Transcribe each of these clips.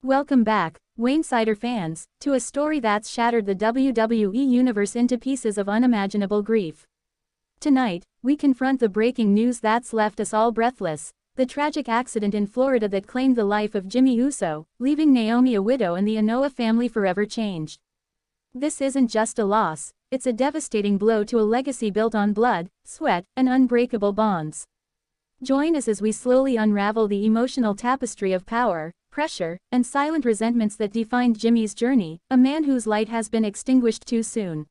Welcome back, Waynesider fans, to a story that's shattered the WWE universe into pieces of unimaginable grief. Tonight, we confront the breaking news that's left us all breathless: the tragic accident in Florida that claimed the life of Jimmy Uso, leaving Naomi a widow and the Anoa'i family forever changed. This isn't just a loss, it's a devastating blow to a legacy built on blood, sweat, and unbreakable bonds. Join us as we slowly unravel the emotional tapestry of power, pressure, and silent resentments that defined Jimmy's journey, a man whose light has been extinguished too soon.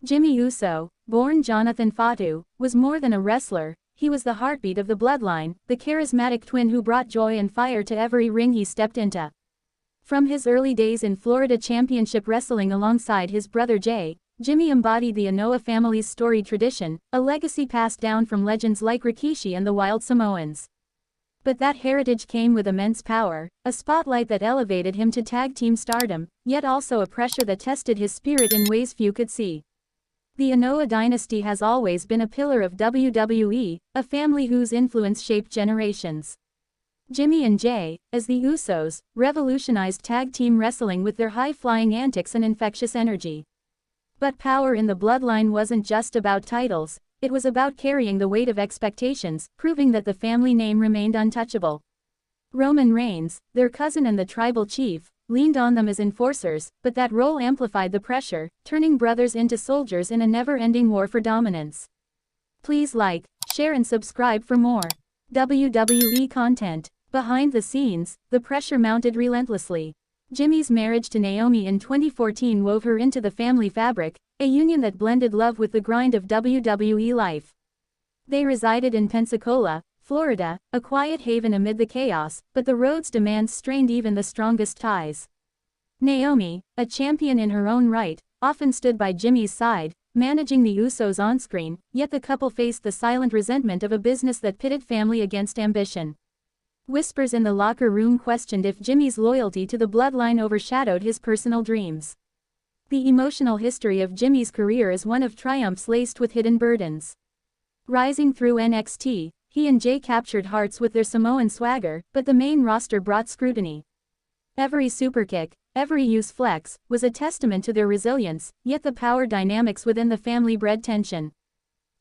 Jimmy Uso, born Jonathan Fatu, was more than a wrestler. He was the heartbeat of the bloodline, the charismatic twin who brought joy and fire to every ring he stepped into. From his early days in Florida Championship Wrestling alongside his brother Jay, Jimmy embodied the Anoa'i family's storied tradition, a legacy passed down from legends like Rikishi and the Wild Samoans. But that heritage came with immense power, a spotlight that elevated him to tag team stardom, yet also a pressure that tested his spirit in ways few could see. The Anoa'i dynasty has always been a pillar of WWE, a family whose influence shaped generations. Jimmy and Jay, as the Usos, revolutionized tag team wrestling with their high-flying antics and infectious energy. But power in the bloodline wasn't just about titles, it was about carrying the weight of expectations, proving that the family name remained untouchable. Roman Reigns, their cousin and the tribal chief, leaned on them as enforcers, but that role amplified the pressure, turning brothers into soldiers in a never-ending war for dominance. Please like, share and subscribe for more WWE content. Behind the scenes, the pressure mounted relentlessly. Jimmy's marriage to Naomi in 2014 wove her into the family fabric, a union that blended love with the grind of WWE life. They resided in Pensacola, Florida, a quiet haven amid the chaos, but the Rhodes demands strained even the strongest ties. Naomi, a champion in her own right, often stood by Jimmy's side, managing the Usos on-screen, yet the couple faced the silent resentment of a business that pitted family against ambition. Whispers in the locker room questioned if Jimmy's loyalty to the bloodline overshadowed his personal dreams. The emotional history of Jimmy's career is one of triumphs laced with hidden burdens. Rising through NXT, he and Jay captured hearts with their Samoan swagger, but the main roster brought scrutiny. Every superkick, every use flex, was a testament to their resilience, yet the power dynamics within the family bred tension.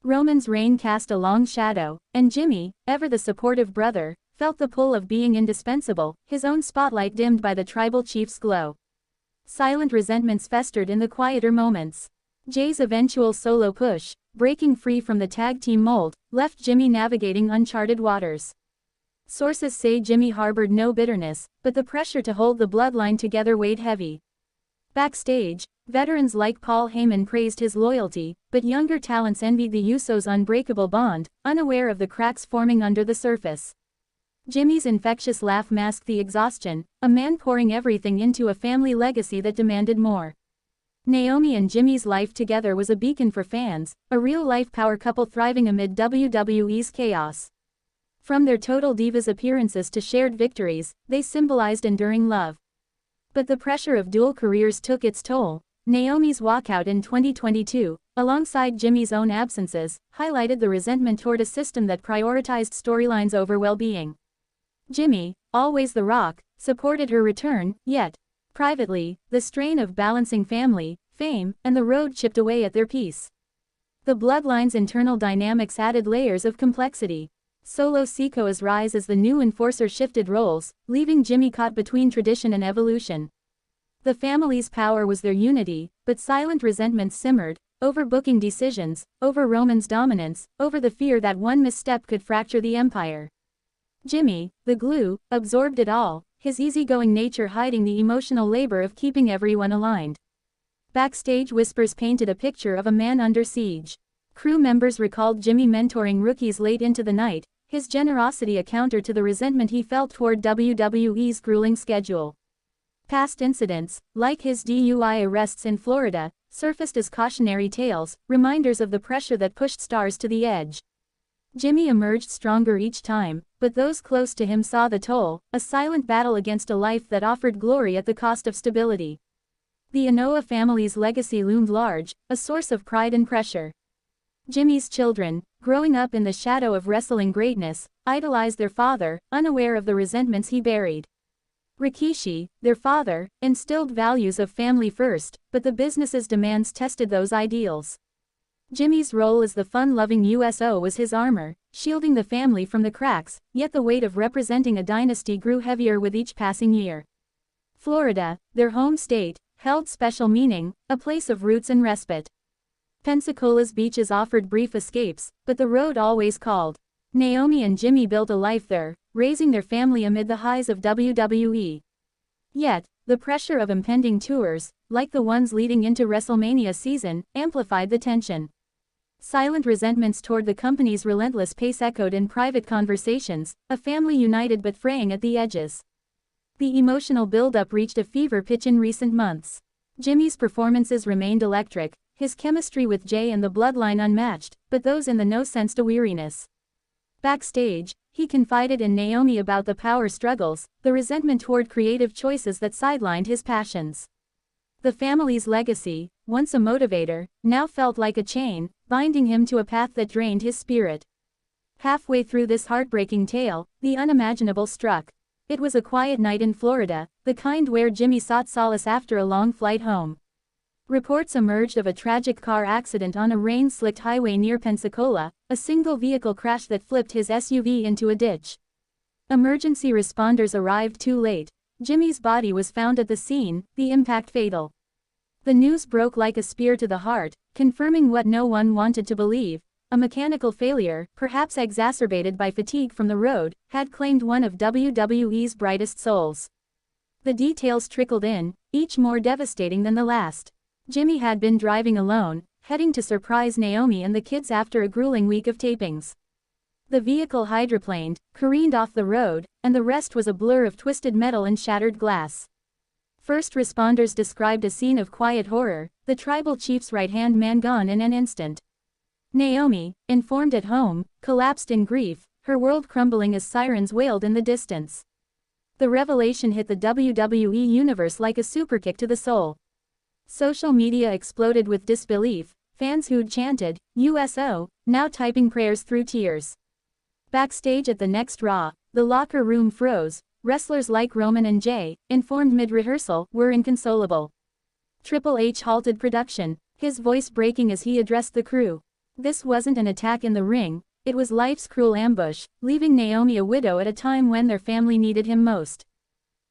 Roman's reign cast a long shadow, and Jimmy, ever the supportive brother, felt the pull of being indispensable, his own spotlight dimmed by the tribal chief's glow. Silent resentments festered in the quieter moments. Jay's eventual solo push, breaking free from the tag team mold, left Jimmy navigating uncharted waters. Sources say Jimmy harbored no bitterness, but the pressure to hold the bloodline together weighed heavy. Backstage, veterans like Paul Heyman praised his loyalty, but younger talents envied the Usos' unbreakable bond, unaware of the cracks forming under the surface. Jimmy's infectious laugh masked the exhaustion, a man pouring everything into a family legacy that demanded more. Naomi and Jimmy's life together was a beacon for fans, a real-life power couple thriving amid WWE's chaos. From their total divas appearances to shared victories, they symbolized enduring love. But the pressure of dual careers took its toll. Naomi's walkout in 2022, alongside Jimmy's own absences, highlighted the resentment toward a system that prioritized storylines over well-being. Jimmy, always the Rock, supported her return, yet, privately, the strain of balancing family, fame, and the road chipped away at their peace. The bloodline's internal dynamics added layers of complexity. Solo Sikoa's rise as the new enforcer shifted roles, leaving Jimmy caught between tradition and evolution. The family's power was their unity, but silent resentments simmered, over booking decisions, over Roman's dominance, over the fear that one misstep could fracture the empire. Jimmy, the glue, absorbed it all, his easygoing nature hiding the emotional labor of keeping everyone aligned. Backstage whispers painted a picture of a man under siege. Crew members recalled Jimmy mentoring rookies late into the night, his generosity a counter to the resentment he felt toward WWE's grueling schedule. Past incidents, like his DUI arrests in Florida, surfaced as cautionary tales, reminders of the pressure that pushed stars to the edge. Jimmy emerged stronger each time, but those close to him saw the toll, a silent battle against a life that offered glory at the cost of stability. The Anoa'i family's legacy loomed large, a source of pride and pressure. Jimmy's children, growing up in the shadow of wrestling greatness, idolized their father, unaware of the resentments he buried. Rikishi, their father, instilled values of family first, but the business's demands tested those ideals. Jimmy's role as the fun-loving USO was his armor, shielding the family from the cracks, yet the weight of representing a dynasty grew heavier with each passing year. Florida, their home state, held special meaning, a place of roots and respite. Pensacola's beaches offered brief escapes, but the road always called. Naomi and Jimmy built a life there, raising their family amid the highs of WWE. Yet, the pressure of impending tours, like the ones leading into WrestleMania season, amplified the tension. Silent resentments toward the company's relentless pace echoed in private conversations, a family united but fraying at the edges. The emotional buildup reached a fever pitch in recent months. Jimmy's performances remained electric, his chemistry with Jay and the bloodline unmatched, but those in the know sensed a weariness. Backstage, he confided in Naomi about the power struggles, the resentment toward creative choices that sidelined his passions. The family's legacy, once a motivator, now felt like a chain, binding him to a path that drained his spirit. Halfway through this heartbreaking tale, the unimaginable struck. It was a quiet night in Florida, the kind where Jimmy sought solace after a long flight home. Reports emerged of a tragic car accident on a rain-slicked highway near Pensacola, a single vehicle crash that flipped his SUV into a ditch. Emergency responders arrived too late. Jimmy's body was found at the scene, the impact fatal. The news broke like a spear to the heart, confirming what no one wanted to believe. A mechanical failure, perhaps exacerbated by fatigue from the road, had claimed one of WWE's brightest souls. The details trickled in, each more devastating than the last. Jimmy had been driving alone, heading to surprise Naomi and the kids after a grueling week of tapings. The vehicle hydroplaned, careened off the road, and the rest was a blur of twisted metal and shattered glass. First responders described a scene of quiet horror, the tribal chief's right-hand man gone in an instant. Naomi, informed at home, collapsed in grief, her world crumbling as sirens wailed in the distance. The revelation hit the WWE universe like a superkick to the soul. Social media exploded with disbelief, fans who'd chanted, USO, now typing prayers through tears. Backstage at the next Raw, the locker room froze. Wrestlers like Roman and Jay, informed mid-rehearsal, were inconsolable. Triple H halted production, his voice breaking as he addressed the crew. This wasn't an attack in the ring, it was life's cruel ambush, leaving Naomi a widow at a time when their family needed him most.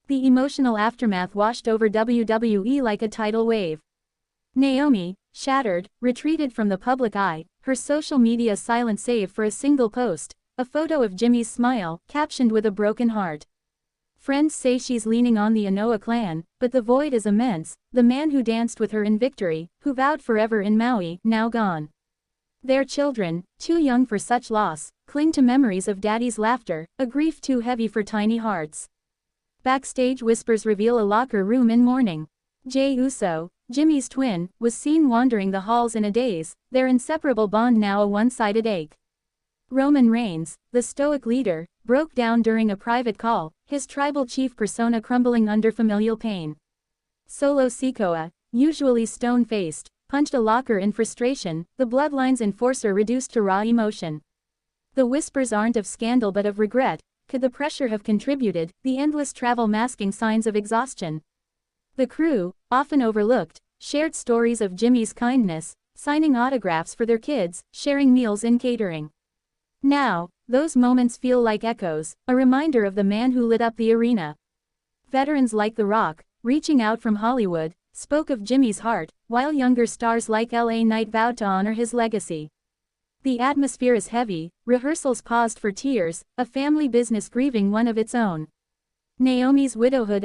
The emotional aftermath washed over WWE like a tidal wave. Naomi, shattered, retreated from the public eye, her social media silent save for a single post, a photo of Jimmy's smile, captioned with a broken heart. Friends say she's leaning on the Anoa clan, but the void is immense, the man who danced with her in victory, who vowed forever in Maui, now gone. Their children, too young for such loss, cling to memories of daddy's laughter, a grief too heavy for tiny hearts. Backstage whispers reveal a locker room in mourning. Jey Uso, Jimmy's twin, was seen wandering the halls in a daze, their inseparable bond now a one-sided ache. Roman Reigns, the stoic leader, broke down during a private call, his tribal chief persona crumbling under familial pain. Solo Sikoa, usually stone-faced, punched a locker in frustration, the Bloodline's enforcer reduced to raw emotion. The whispers aren't of scandal but of regret. Could the pressure have contributed, the endless travel masking signs of exhaustion? The crew, often overlooked, shared stories of Jimmy's kindness, signing autographs for their kids, sharing meals in catering. Now, those moments feel like echoes, a reminder of the man who lit up the arena. Veterans like The Rock, reaching out from Hollywood, spoke of Jimmy's heart, while younger stars like LA Knight vowed to honor his legacy. The atmosphere is heavy, rehearsals paused for tears, a family business grieving one of its own. Naomi's widowhood